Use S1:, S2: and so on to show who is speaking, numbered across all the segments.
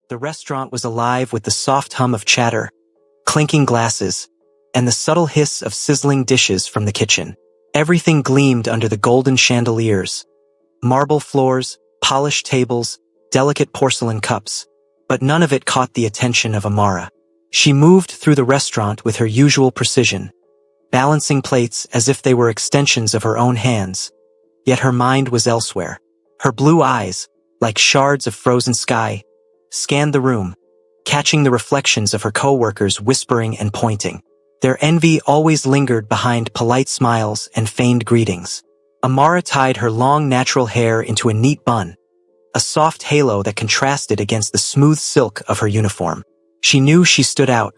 S1: The restaurant was alive with the soft hum of chatter, clinking glasses, and the subtle hiss of sizzling dishes from the kitchen. Everything gleamed under the golden chandeliers. Marble floors, polished tables, delicate porcelain cups. But none of it caught the attention of Amara. She moved through the restaurant with her usual precision, balancing plates as if they were extensions of her own hands. Yet her mind was elsewhere. Her blue eyes, like shards of frozen sky, scanned the room, catching the reflections of her co-workers whispering and pointing. Their envy always lingered behind polite smiles and feigned greetings. Amara tied her long natural hair into a neat bun, a soft halo that contrasted against the smooth silk of her uniform. She knew she stood out,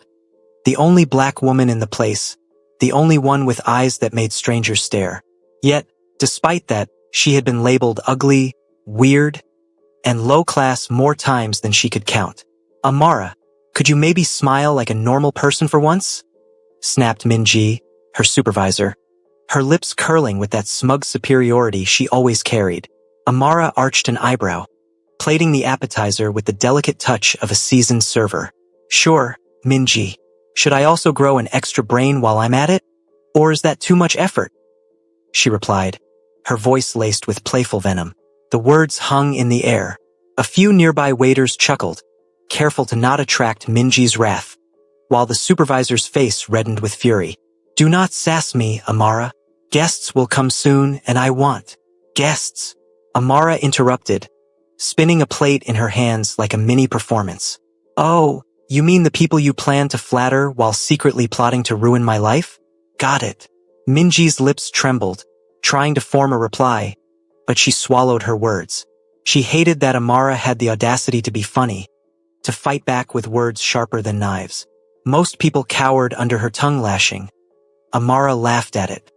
S1: the only black woman in the place, the only one with eyes that made strangers stare. Yet, despite that, she had been labeled ugly, weird, and low-class more times than she could count. "Amara, could you maybe smile like a normal person for once?" snapped Minji, her supervisor, her lips curling with that smug superiority she always carried. Amara arched an eyebrow, plating the appetizer with the delicate touch of a seasoned server. "Sure, Minji. Should I also grow an extra brain while I'm at it? Or is that too much effort?" she replied, her voice laced with playful venom. The words hung in the air. A few nearby waiters chuckled, careful to not attract Minji's wrath, while the supervisor's face reddened with fury. "Do not sass me, Amara. Guests will come soon and I want guests." Amara interrupted, spinning a plate in her hands like a mini performance. "Oh, you mean the people you plan to flatter while secretly plotting to ruin my life? Got it." Minji's lips trembled, trying to form a reply, but she swallowed her words. She hated that Amara had the audacity to be funny, to fight back with words sharper than knives. Most people cowered under her tongue lashing. Amara laughed at it.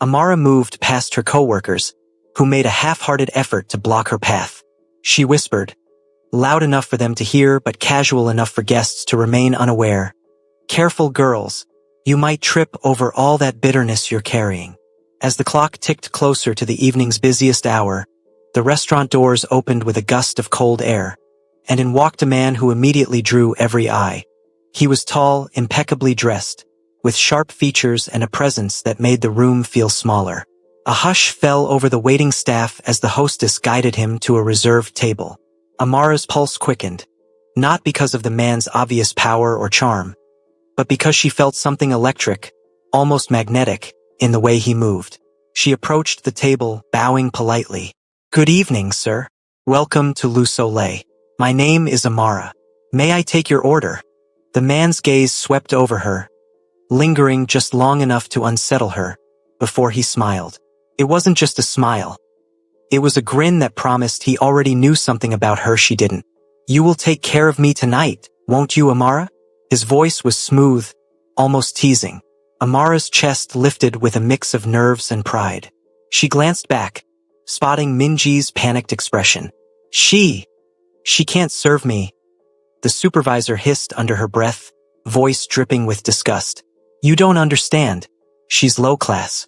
S1: Amara moved past her co-workers, who made a half-hearted effort to block her path. She whispered, loud enough for them to hear but casual enough for guests to remain unaware. "Careful, girls. You might trip over all that bitterness you're carrying." As the clock ticked closer to the evening's busiest hour, the restaurant doors opened with a gust of cold air, and in walked a man who immediately drew every eye. He was tall, impeccably dressed, with sharp features and a presence that made the room feel smaller. A hush fell over the waiting staff as the hostess guided him to a reserved table. Amara's pulse quickened, not because of the man's obvious power or charm, but because she felt something electric, almost magnetic, in the way he moved. She approached the table, bowing politely. "Good evening, sir. Welcome to Le Soleil. My name is Amara. May I take your order?" The man's gaze swept over her, lingering just long enough to unsettle her, before he smiled. It wasn't just a smile. It was a grin that promised he already knew something about her she didn't. "You will take care of me tonight, won't you, Amara?" His voice was smooth, almost teasing. Amara's chest lifted with a mix of nerves and pride. She glanced back, spotting Minji's panicked expression. She can't serve me," the supervisor hissed under her breath, voice dripping with disgust. "You don't understand. She's low class.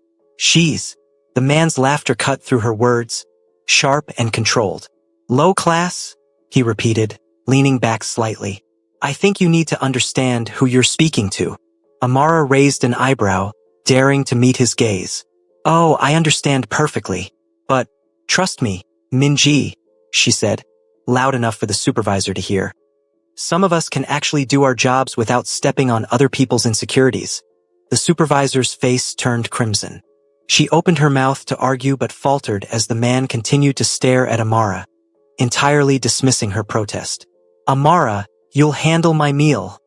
S1: The man's laughter cut through her words, sharp and controlled. "Low class?" he repeated, leaning back slightly. "I think you need to understand who you're speaking to." Amara raised an eyebrow, daring to meet his gaze. "Oh, I understand perfectly. But, trust me, Minji," she said, loud enough for the supervisor to hear. "Some of us can actually do our jobs without stepping on other people's insecurities." The supervisor's face turned crimson. She opened her mouth to argue but faltered as the man continued to stare at Amara, entirely dismissing her protest. "Amara, you'll handle my meal,"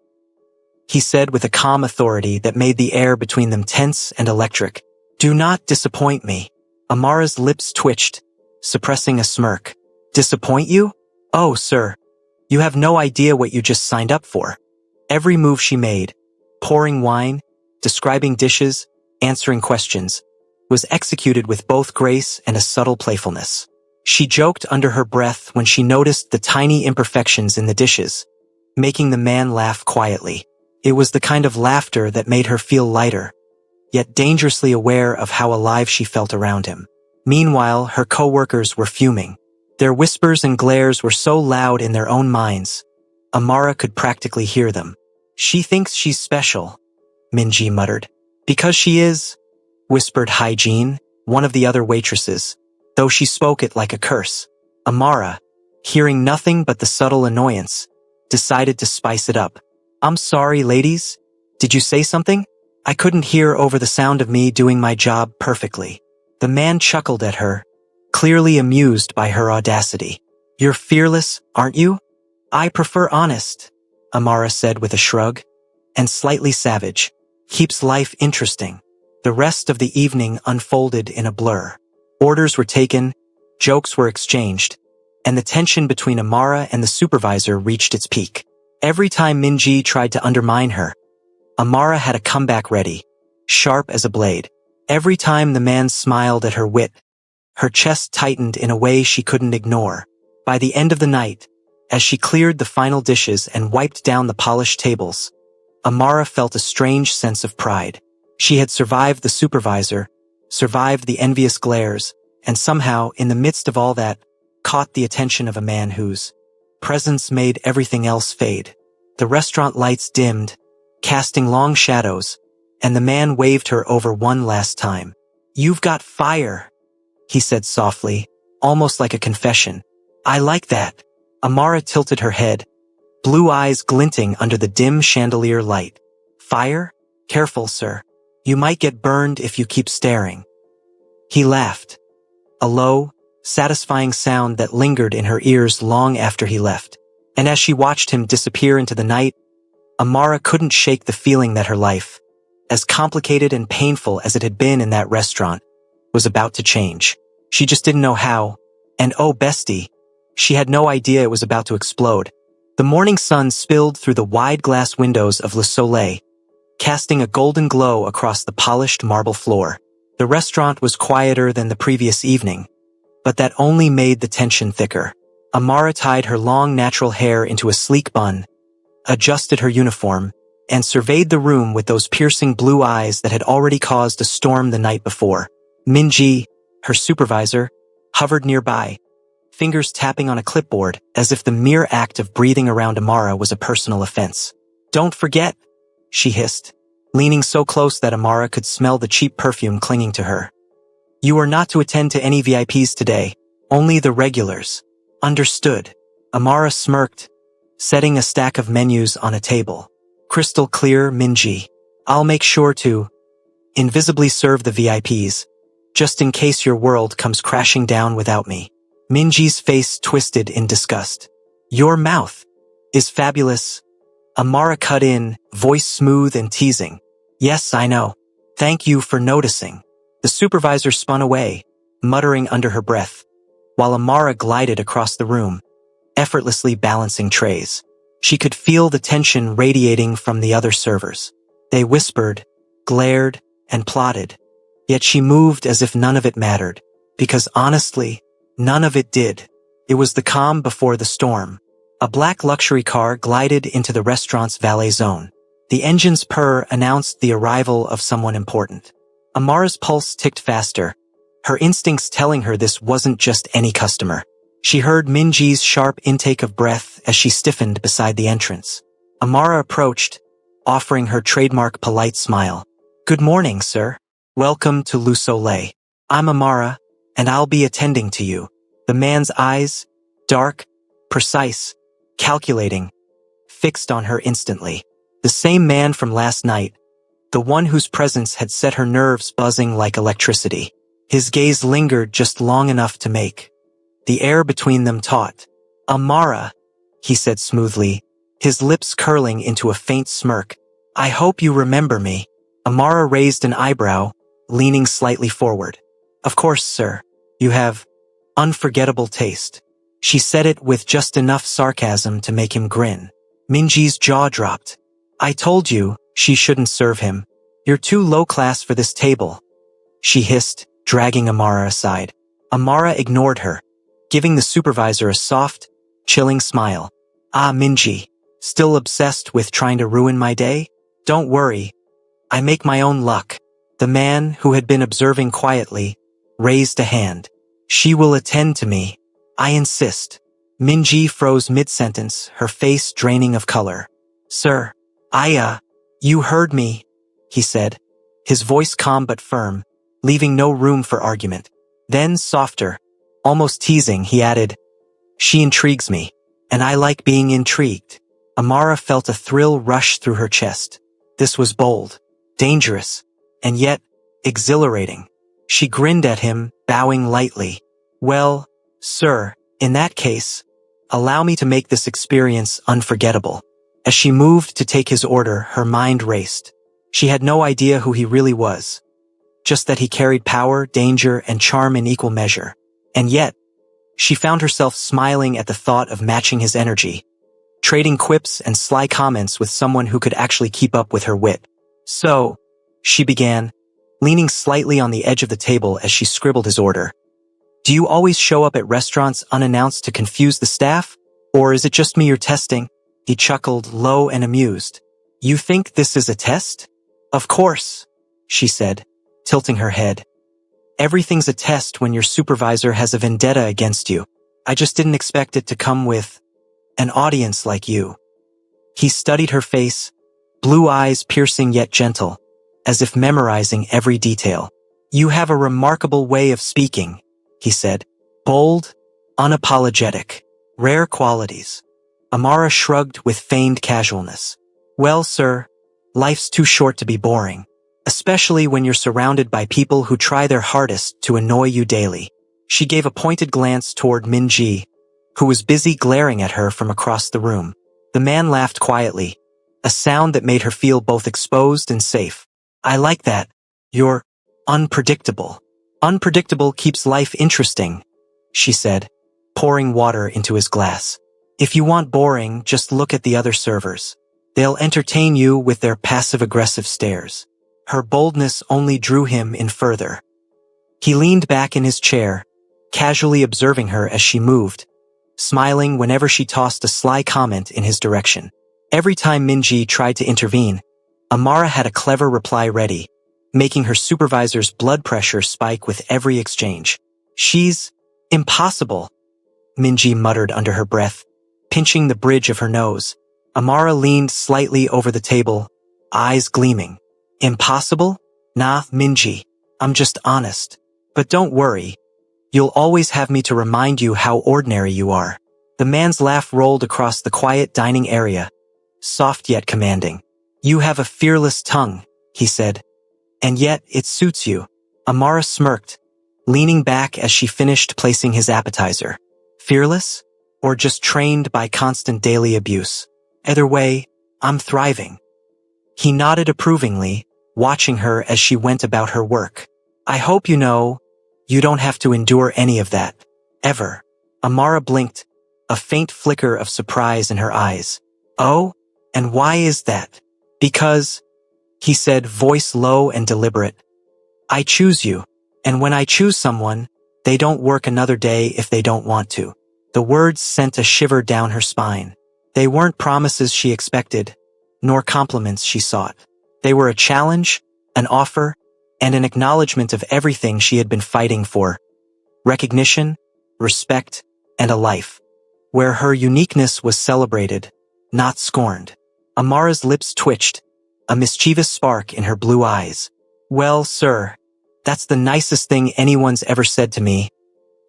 S1: he said with a calm authority that made the air between them tense and electric. "Do not disappoint me." Amara's lips twitched, suppressing a smirk. "Disappoint you? Oh, sir, you have no idea what you just signed up for." Every move she made, pouring wine, describing dishes, answering questions, was executed with both grace and a subtle playfulness. She joked under her breath when she noticed the tiny imperfections in the dishes, making the man laugh quietly. It was the kind of laughter that made her feel lighter, yet dangerously aware of how alive she felt around him. Meanwhile, her co-workers were fuming. Their whispers and glares were so loud in their own minds, Amara could practically hear them. She thinks she's special, Minji muttered. Because she is, whispered Hygiene, one of the other waitresses, though she spoke it like a curse. Amara, hearing nothing but the subtle annoyance, decided to spice it up. I'm sorry, ladies. Did you say something? I couldn't hear over the sound of me doing my job perfectly. The man chuckled at her, clearly amused by her audacity. You're fearless, aren't you? I prefer honest, Amara said with a shrug, and slightly savage. Keeps life interesting. The rest of the evening unfolded in a blur. Orders were taken, jokes were exchanged, and the tension between Amara and the supervisor reached its peak. Every time Minji tried to undermine her, Amara had a comeback ready, sharp as a blade. Every time the man smiled at her wit, her chest tightened in a way she couldn't ignore. By the end of the night, as she cleared the final dishes and wiped down the polished tables, Amara felt a strange sense of pride. She had survived the supervisor, survived the envious glares, and somehow, in the midst of all that, caught the attention of a man whose presence made everything else fade. The restaurant lights dimmed, casting long shadows, and the man waved her over one last time. You've got fire, he said softly, almost like a confession. I like that. Amara tilted her head, blue eyes glinting under the dim chandelier light. Fire? Careful, sir. You might get burned if you keep staring. He laughed, a low, satisfying sound that lingered in her ears long after he left. And as she watched him disappear into the night, Amara couldn't shake the feeling that her life, as complicated and painful as it had been in that restaurant, was about to change. She just didn't know how, and oh bestie, she had no idea it was about to explode. The morning sun spilled through the wide glass windows of Le Soleil, casting a golden glow across the polished marble floor. The restaurant was quieter than the previous evening, but that only made the tension thicker. Amara tied her long natural hair into a sleek bun, adjusted her uniform, and surveyed the room with those piercing blue eyes that had already caused a storm the night before. Minji, her supervisor, hovered nearby, fingers tapping on a clipboard as if the mere act of breathing around Amara was a personal offense. Don't forget, she hissed, leaning so close that Amara could smell the cheap perfume clinging to her. You are not to attend to any VIPs today, only the regulars. Understood. Amara smirked, setting a stack of menus on a table. Crystal clear, Minji. I'll make sure to invisibly serve the VIPs, just in case your world comes crashing down without me. Minji's face twisted in disgust. Your mouth is fabulous. Amara cut in, voice smooth and teasing. Yes, I know. Thank you for noticing. The supervisor spun away, muttering under her breath, while Amara glided across the room, effortlessly balancing trays. She could feel the tension radiating from the other servers. They whispered, glared, and plotted, yet she moved as if none of it mattered, because honestly, none of it did. It was the calm before the storm. A black luxury car glided into the restaurant's valet zone. The engine's purr announced the arrival of someone important. Amara's pulse ticked faster, her instincts telling her this wasn't just any customer. She heard Minji's sharp intake of breath as she stiffened beside the entrance. Amara approached, offering her trademark polite smile. Good morning, sir. Welcome to Le Soleil. I'm Amara, and I'll be attending to you. The man's eyes, dark, precise, calculating, fixed on her instantly. The same man from last night, the one whose presence had set her nerves buzzing like electricity. His gaze lingered just long enough to make the air between them taut. Amara, he said smoothly, his lips curling into a faint smirk. I hope you remember me. Amara raised an eyebrow, leaning slightly forward. Of course, sir. You have unforgettable taste. She said it with just enough sarcasm to make him grin. Minji's jaw dropped. I told you she shouldn't serve him. You're too low class for this table, she hissed, dragging Amara aside. Amara ignored her, giving the supervisor a soft, chilling smile. Ah, Minji, still obsessed with trying to ruin my day? Don't worry. I make my own luck. The man, who had been observing quietly, raised a hand. She will attend to me. I insist. Minji froze mid-sentence, her face draining of color. Sir, you heard me, he said, his voice calm but firm, leaving no room for argument. Then, softer, almost teasing, he added, she intrigues me, and I like being intrigued. Amara felt a thrill rush through her chest. This was bold, dangerous, and yet exhilarating. She grinned at him, bowing lightly. Well, sir, in that case, allow me to make this experience unforgettable. As she moved to take his order, her mind raced. She had no idea who he really was, just that he carried power, danger, and charm in equal measure. And yet, she found herself smiling at the thought of matching his energy, trading quips and sly comments with someone who could actually keep up with her wit. So, she began, leaning slightly on the edge of the table as she scribbled his order. Do you always show up at restaurants unannounced to confuse the staff? Or is it just me you're testing? He chuckled, low and amused. You think this is a test? Of course, she said, tilting her head. Everything's a test when your supervisor has a vendetta against you. I just didn't expect it to come with an audience like you. He studied her face, blue eyes piercing yet gentle, as if memorizing every detail. You have a remarkable way of speaking, he said. Bold, unapologetic, rare qualities. Amara shrugged with feigned casualness. Well, sir, life's too short to be boring, especially when you're surrounded by people who try their hardest to annoy you daily. She gave a pointed glance toward Minji, who was busy glaring at her from across the room. The man laughed quietly, a sound that made her feel both exposed and safe. I like that. You're unpredictable. Unpredictable keeps life interesting, she said, pouring water into his glass. If you want boring, just look at the other servers. They'll entertain you with their passive-aggressive stares. Her boldness only drew him in further. He leaned back in his chair, casually observing her as she moved, smiling whenever she tossed a sly comment in his direction. Every time Minji tried to intervene, Amara had a clever reply ready, making her supervisor's blood pressure spike with every exchange. She's impossible, Minji muttered under her breath, pinching the bridge of her nose. Amara leaned slightly over the table, eyes gleaming. Impossible? Nah, Minji, I'm just honest. But don't worry, you'll always have me to remind you how ordinary you are. The man's laugh rolled across the quiet dining area, soft yet commanding. You have a fearless tongue, he said. And yet, it suits you. Amara smirked, leaning back as she finished placing his appetizer. Fearless? Or just trained by constant daily abuse? Either way, I'm thriving. He nodded approvingly, watching her as she went about her work. I hope you know, you don't have to endure any of that. Ever. Amara blinked, a faint flicker of surprise in her eyes. Oh? And why is that? Because, he said, voice low and deliberate. I choose you, and when I choose someone, they don't work another day if they don't want to. The words sent a shiver down her spine. They weren't promises she expected, nor compliments she sought. They were a challenge, an offer, and an acknowledgement of everything she had been fighting for. Recognition, respect, and a life where her uniqueness was celebrated, not scorned. Amara's lips twitched, a mischievous spark in her blue eyes. Well, sir, that's the nicest thing anyone's ever said to me,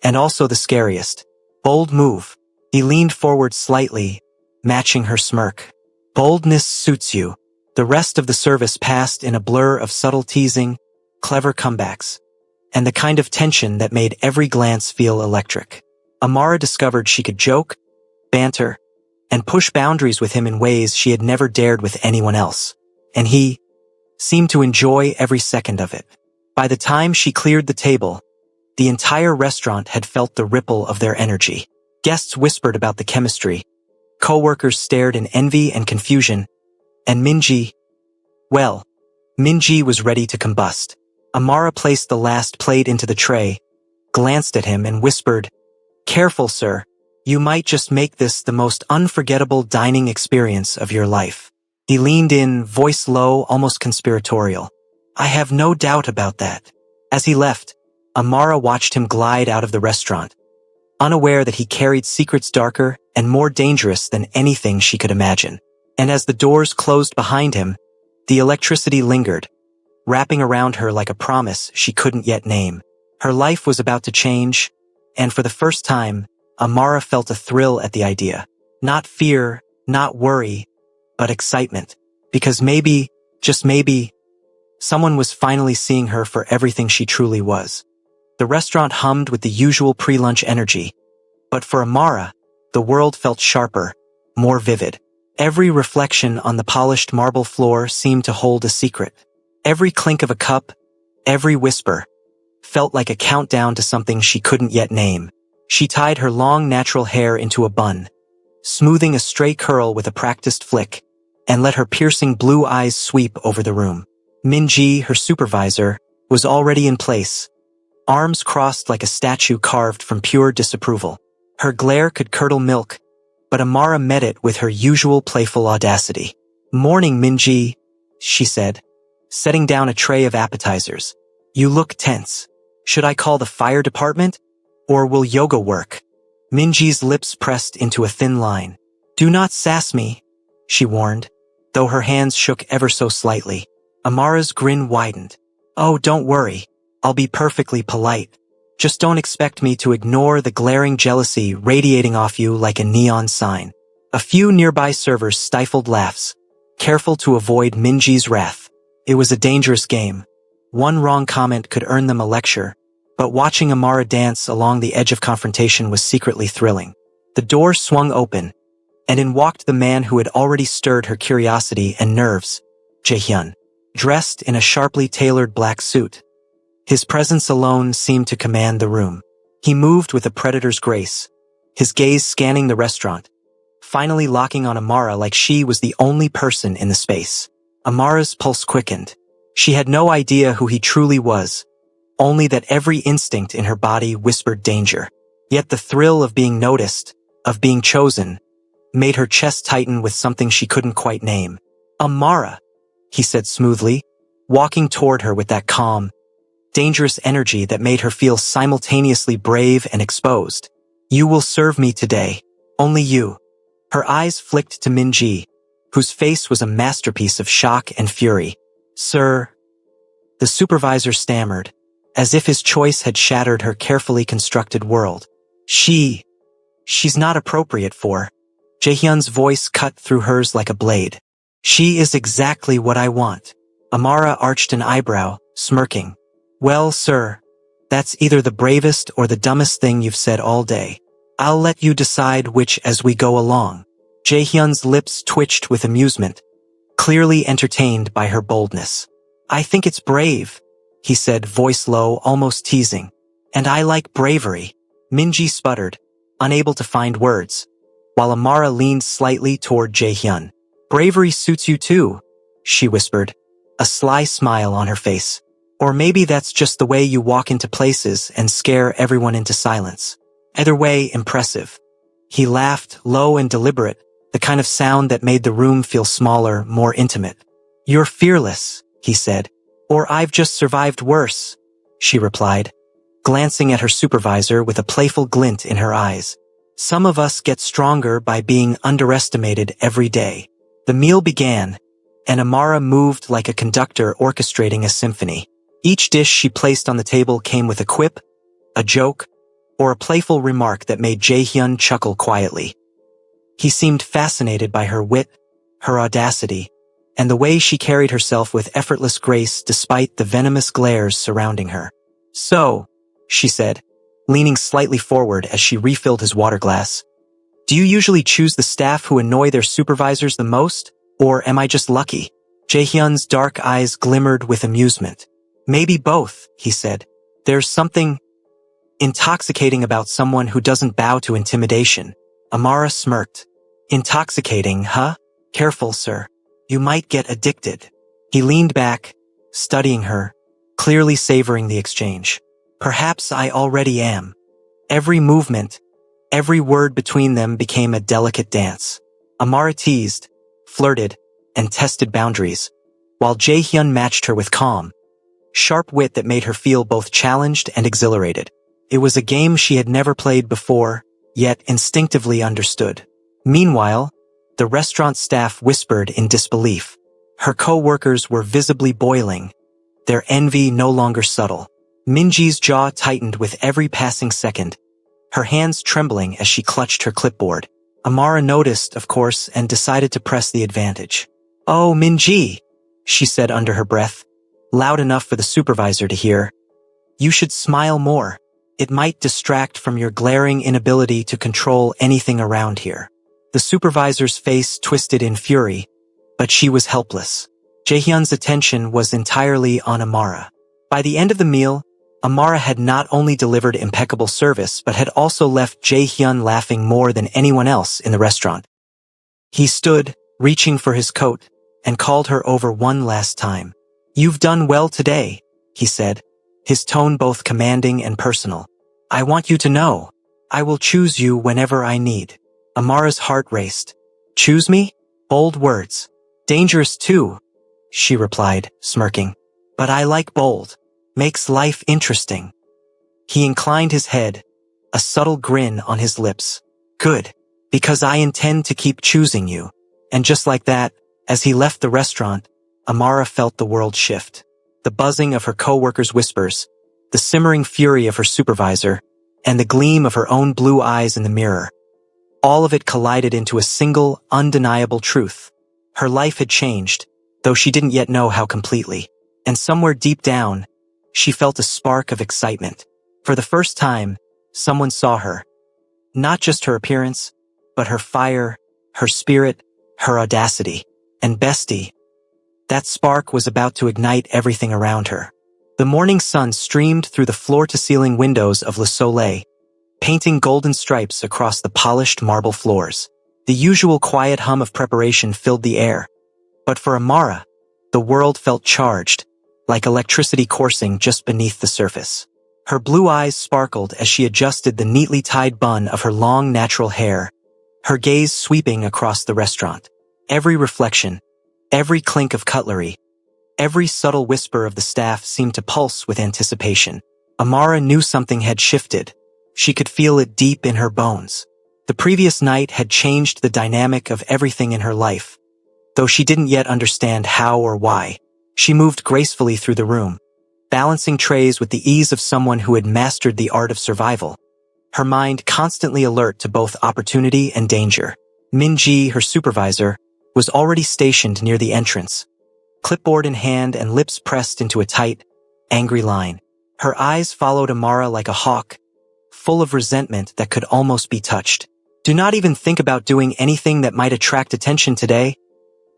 S1: and also the scariest. Bold move. He leaned forward slightly, matching her smirk. Boldness suits you. The rest of the service passed in a blur of subtle teasing, clever comebacks, and the kind of tension that made every glance feel electric. Amara discovered she could joke, banter, and push boundaries with him in ways she had never dared with anyone else, and he seemed to enjoy every second of it. By the time she cleared the table, the entire restaurant had felt the ripple of their energy. Guests whispered about the chemistry, co-workers stared in envy and confusion, and Minji was ready to combust. Amara placed the last plate into the tray, glanced at him and whispered, Careful, sir. You might just make this the most unforgettable dining experience of your life. He leaned in, voice low, almost conspiratorial. I have no doubt about that. As he left, Amara watched him glide out of the restaurant, unaware that he carried secrets darker and more dangerous than anything she could imagine. And as the doors closed behind him, the electricity lingered, wrapping around her like a promise she couldn't yet name. Her life was about to change, and for the first time, Amara felt a thrill at the idea. Not fear, not worry, but excitement. Because maybe, just maybe, someone was finally seeing her for everything she truly was. The restaurant hummed with the usual pre-lunch energy, but for Amara, the world felt sharper, more vivid. Every reflection on the polished marble floor seemed to hold a secret. Every clink of a cup, every whisper, felt like a countdown to something she couldn't yet name. She tied her long natural hair into a bun, smoothing a stray curl with a practiced flick, and let her piercing blue eyes sweep over the room. Minji, her supervisor, was already in place, arms crossed like a statue carved from pure disapproval. Her glare could curdle milk, but Amara met it with her usual playful audacity. "Morning, Minji," she said, setting down a tray of appetizers. "You look tense. Should I call the fire department? Or will yoga work?" Minji's lips pressed into a thin line. "Do not sass me," she warned, though her hands shook ever so slightly. Amara's grin widened. "Oh, don't worry. I'll be perfectly polite. Just don't expect me to ignore the glaring jealousy radiating off you like a neon sign." A few nearby servers stifled laughs, careful to avoid Minji's wrath. It was a dangerous game. One wrong comment could earn them a lecture, but watching Amara dance along the edge of confrontation was secretly thrilling. The door swung open, and in walked the man who had already stirred her curiosity and nerves, Jaehyun, dressed in a sharply tailored black suit. His presence alone seemed to command the room. He moved with a predator's grace, his gaze scanning the restaurant, finally locking on Amara like she was the only person in the space. Amara's pulse quickened. She had no idea who he truly was, only that every instinct in her body whispered danger. Yet the thrill of being noticed, of being chosen, made her chest tighten with something she couldn't quite name. "Amara," he said smoothly, walking toward her with that calm, dangerous energy that made her feel simultaneously brave and exposed. "You will serve me today. Only you." Her eyes flicked to Minji, whose face was a masterpiece of shock and fury. "Sir," the supervisor stammered, as if his choice had shattered her carefully constructed world. She's not appropriate for." Jaehyun's voice cut through hers like a blade. "She is exactly what I want." Amara arched an eyebrow, smirking. "Well, sir, that's either the bravest or the dumbest thing you've said all day. I'll let you decide which as we go along." Jaehyun's lips twitched with amusement, clearly entertained by her boldness. "I think it's brave," he said, voice low, almost teasing. "And I like bravery." Minji sputtered, unable to find words, while Amara leaned slightly toward Jaehyun. "Bravery suits you too," she whispered, a sly smile on her face. "Or maybe that's just the way you walk into places and scare everyone into silence. Either way, impressive." He laughed, low and deliberate, the kind of sound that made the room feel smaller, more intimate. "You're fearless," he said. "Or I've just survived worse," she replied, glancing at her supervisor with a playful glint in her eyes. "Some of us get stronger by being underestimated every day." The meal began, and Amara moved like a conductor orchestrating a symphony. Each dish she placed on the table came with a quip, a joke, or a playful remark that made Jaehyun chuckle quietly. He seemed fascinated by her wit, her audacity, and the way she carried herself with effortless grace despite the venomous glares surrounding her. "So," she said, leaning slightly forward as she refilled his water glass, "do you usually choose the staff who annoy their supervisors the most, or am I just lucky?" Jaehyun's dark eyes glimmered with amusement. "Maybe both," he said. "There's something intoxicating about someone who doesn't bow to intimidation." Amara smirked. "Intoxicating, huh? Careful, sir. You might get addicted." He leaned back, studying her, clearly savoring the exchange. "Perhaps I already am." Every movement, every word between them became a delicate dance. Amara teased, flirted, and tested boundaries, while Jaehyun matched her with calm, sharp wit that made her feel both challenged and exhilarated. It was a game she had never played before, yet instinctively understood. Meanwhile, the restaurant staff whispered in disbelief. Her co-workers were visibly boiling, their envy no longer subtle. Minji's jaw tightened with every passing second, her hands trembling as she clutched her clipboard. Amara noticed, of course, and decided to press the advantage. "Oh, Minji," she said under her breath, loud enough for the supervisor to hear. "You should smile more. It might distract from your glaring inability to control anything around here." The supervisor's face twisted in fury, but she was helpless. Jaehyun's attention was entirely on Amara. By the end of the meal, Amara had not only delivered impeccable service but had also left Jaehyun laughing more than anyone else in the restaurant. He stood, reaching for his coat, and called her over one last time. "You've done well today," he said, his tone both commanding and personal. "I want you to know, I will choose you whenever I need." Amara's heart raced. "Choose me?" Bold words. "Dangerous too," she replied, smirking. "But I like bold. Makes life interesting." He inclined his head, a subtle grin on his lips. "Good, because I intend to keep choosing you." And just like that, as he left the restaurant, Amara felt the world shift. The buzzing of her co-workers' whispers, the simmering fury of her supervisor, and the gleam of her own blue eyes in the mirror. All of it collided into a single, undeniable truth. Her life had changed, though she didn't yet know how completely. And somewhere deep down, she felt a spark of excitement. For the first time, someone saw her. Not just her appearance, but her fire, her spirit, her audacity. And bestie, that spark was about to ignite everything around her. The morning sun streamed through the floor-to-ceiling windows of Le Soleil, painting golden stripes across the polished marble floors. The usual quiet hum of preparation filled the air. But for Amara, the world felt charged, like electricity coursing just beneath the surface. Her blue eyes sparkled as she adjusted the neatly tied bun of her long natural hair, her gaze sweeping across the restaurant. Every reflection, every clink of cutlery, every subtle whisper of the staff seemed to pulse with anticipation. Amara knew something had shifted. She could feel it deep in her bones. The previous night had changed the dynamic of everything in her life. Though she didn't yet understand how or why, she moved gracefully through the room, balancing trays with the ease of someone who had mastered the art of survival, her mind constantly alert to both opportunity and danger. Minji, her supervisor, was already stationed near the entrance, clipboard in hand and lips pressed into a tight, angry line. Her eyes followed Amara like a hawk, full of resentment that could almost be touched. "Do not even think about doing anything that might attract attention today,"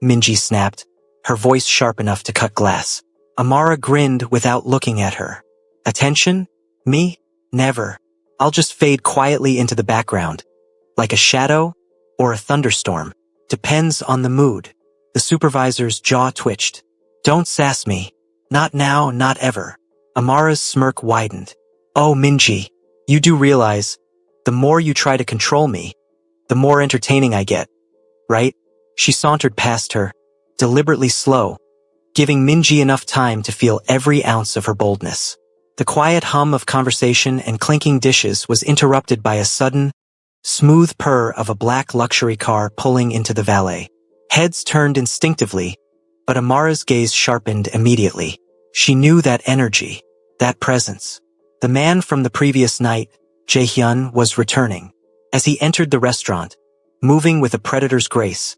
S1: Minji snapped, her voice sharp enough to cut glass. Amara grinned without looking at her. "Attention? Me? Never. I'll just fade quietly into the background, like a shadow or a thunderstorm. Depends on the mood." The supervisor's jaw twitched. "Don't sass me. Not now, not ever." Amara's smirk widened. "Oh, Minji, you do realize, the more you try to control me, the more entertaining I get, right?" She sauntered past her, deliberately slow, giving Minji enough time to feel every ounce of her boldness. The quiet hum of conversation and clinking dishes was interrupted by a sudden, smooth purr of a black luxury car pulling into the valet. Heads turned instinctively, but Amara's gaze sharpened immediately. She knew that energy, that presence. The man from the previous night, Jaehyun, was returning. As he entered the restaurant, moving with a predator's grace,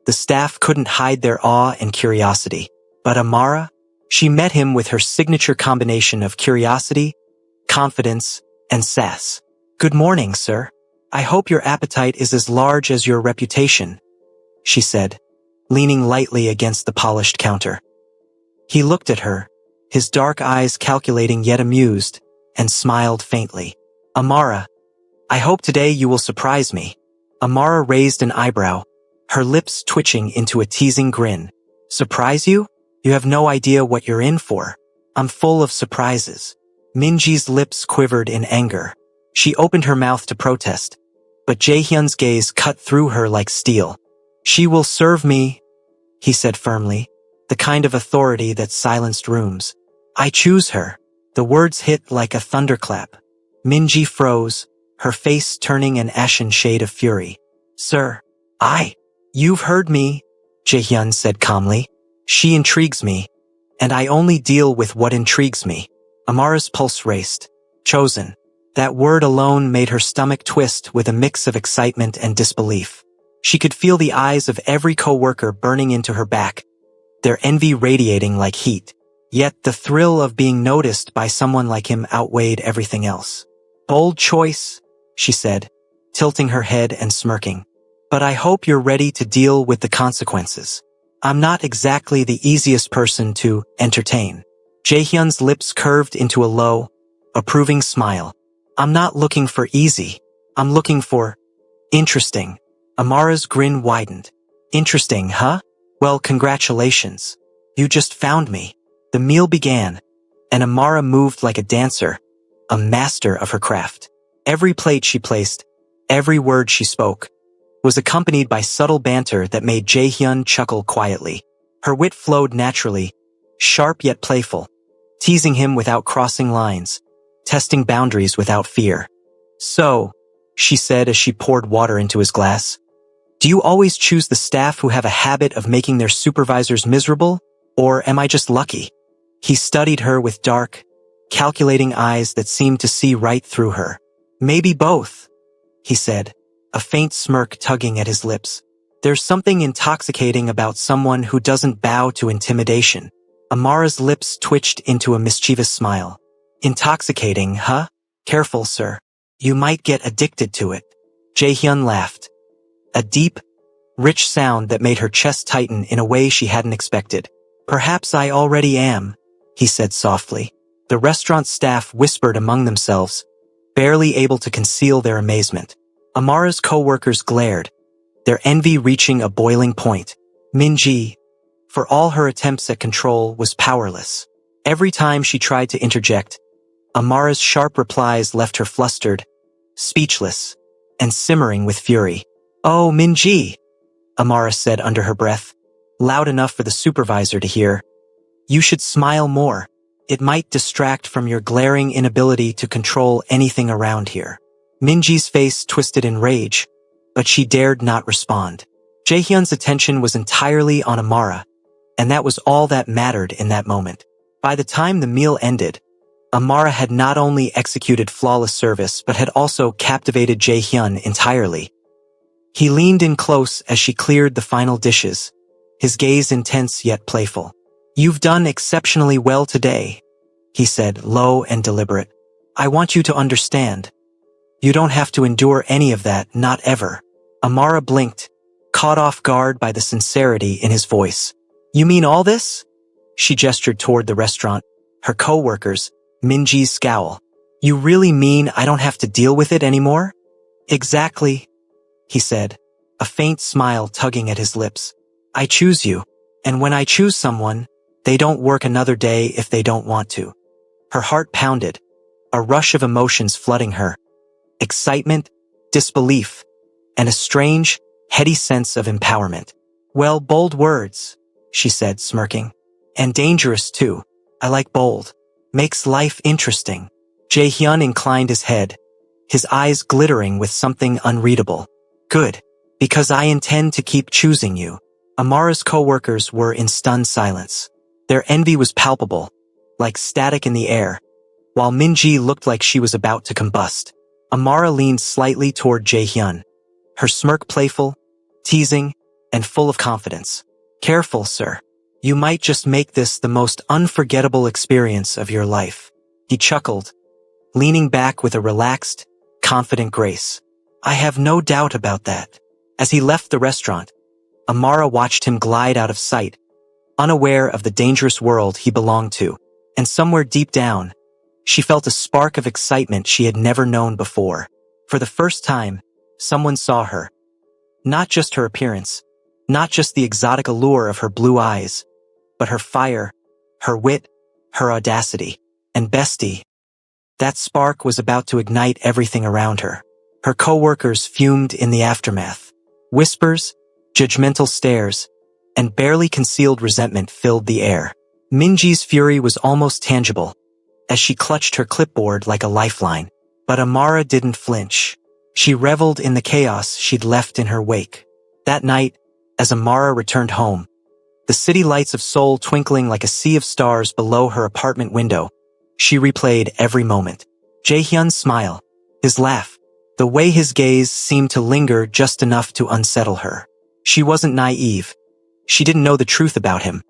S1: the staff couldn't hide their awe and curiosity. But Amara? She met him with her signature combination of curiosity, confidence, and sass. "Good morning, sir. I hope your appetite is as large as your reputation," she said, leaning lightly against the polished counter. He looked at her, his dark eyes calculating yet amused, and smiled faintly. "Amara, I hope today you will surprise me." Amara raised an eyebrow, her lips twitching into a teasing grin. "Surprise you? You have no idea what you're in for. I'm full of surprises." Minji's lips quivered in anger. She opened her mouth to protest, but Jaehyun's gaze cut through her like steel. "She will serve me," he said firmly, the kind of authority that silenced rooms. "I choose her." The words hit like a thunderclap. Minji froze, her face turning an ashen shade of fury. Sir, you've heard me, Jaehyun said calmly. She intrigues me, and I only deal with what intrigues me. Amara's pulse raced. Chosen. That word alone made her stomach twist with a mix of excitement and disbelief. She could feel the eyes of every co-worker burning into her back, their envy radiating like heat. Yet the thrill of being noticed by someone like him outweighed everything else. Bold choice, she said, tilting her head and smirking. But I hope you're ready to deal with the consequences. I'm not exactly the easiest person to entertain. Jaehyun's lips curved into a low, approving smile. I'm not looking for easy. I'm looking for interesting. Amara's grin widened. Interesting, huh? Well, congratulations. You just found me. The meal began, and Amara moved like a dancer, a master of her craft. Every plate she placed, every word she spoke, was accompanied by subtle banter that made Jaehyun chuckle quietly. Her wit flowed naturally, sharp yet playful, teasing him without crossing lines, testing boundaries without fear. So, she said as she poured water into his glass, do you always choose the staff who have a habit of making their supervisors miserable, or am I just lucky? He studied her with dark, calculating eyes that seemed to see right through her. Maybe both, he said, a faint smirk tugging at his lips. There's something intoxicating about someone who doesn't bow to intimidation. Amara's lips twitched into a mischievous smile. Intoxicating, huh? Careful, sir. You might get addicted to it. Jaehyun laughed. A deep, rich sound that made her chest tighten in a way she hadn't expected. Perhaps I already am, he said softly. The restaurant staff whispered among themselves, barely able to conceal their amazement. Amara's co-workers glared, their envy reaching a boiling point. Minji, for all her attempts at control, was powerless. Every time she tried to interject, Amara's sharp replies left her flustered, speechless, and simmering with fury. Oh, Minji, Amara said under her breath, loud enough for the supervisor to hear. You should smile more. It might distract from your glaring inability to control anything around here. Minji's face twisted in rage, but she dared not respond. Jaehyun's attention was entirely on Amara, and that was all that mattered in that moment. By the time the meal ended, Amara had not only executed flawless service but had also captivated Jaehyun entirely. He leaned in close as she cleared the final dishes, his gaze intense yet playful. You've done exceptionally well today, he said, low and deliberate. I want you to understand. You don't have to endure any of that, not ever. Amara blinked, caught off guard by the sincerity in his voice. You mean all this? She gestured toward the restaurant, her co-workers, Minji's scowl. You really mean I don't have to deal with it anymore? Exactly, he said, a faint smile tugging at his lips. I choose you, and when I choose someone, they don't work another day if they don't want to. Her heart pounded, a rush of emotions flooding her. Excitement, disbelief, and a strange, heady sense of empowerment. Well, bold words, she said, smirking. And dangerous, too. I like bold. Makes life interesting. Jaehyun inclined his head, his eyes glittering with something unreadable. Good, because I intend to keep choosing you. Amara's co-workers were in stunned silence. Their envy was palpable, like static in the air, while Minji looked like she was about to combust. Amara leaned slightly toward Jaehyun, her smirk playful, teasing, and full of confidence. Careful, sir. You might just make this the most unforgettable experience of your life. He chuckled, leaning back with a relaxed, confident grace. I have no doubt about that. As he left the restaurant, Amara watched him glide out of sight, unaware of the dangerous world he belonged to, and somewhere deep down, she felt a spark of excitement she had never known before. For the first time, someone saw her. Not just her appearance, not just the exotic allure of her blue eyes, but her fire, her wit, her audacity. And bestie, that spark was about to ignite everything around her. Her co-workers fumed in the aftermath. Whispers, judgmental stares, and barely concealed resentment filled the air. Minji's fury was almost tangible, as she clutched her clipboard like a lifeline. But Amara didn't flinch. She reveled in the chaos she'd left in her wake. That night, as Amara returned home, the city lights of Seoul twinkling like a sea of stars below her apartment window, she replayed every moment. Jaehyun's smile, his laugh, the way his gaze seemed to linger just enough to unsettle her. She wasn't naive. She didn't know the truth about him.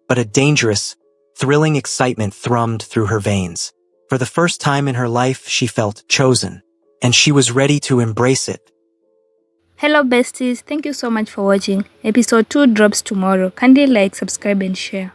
S1: But a dangerous, thrilling excitement thrummed through her veins. For the first time in her life, she felt chosen, and she was ready to embrace it.
S2: Hello besties, thank you so much for watching. Episode 2 drops tomorrow. Kindly like, subscribe and share.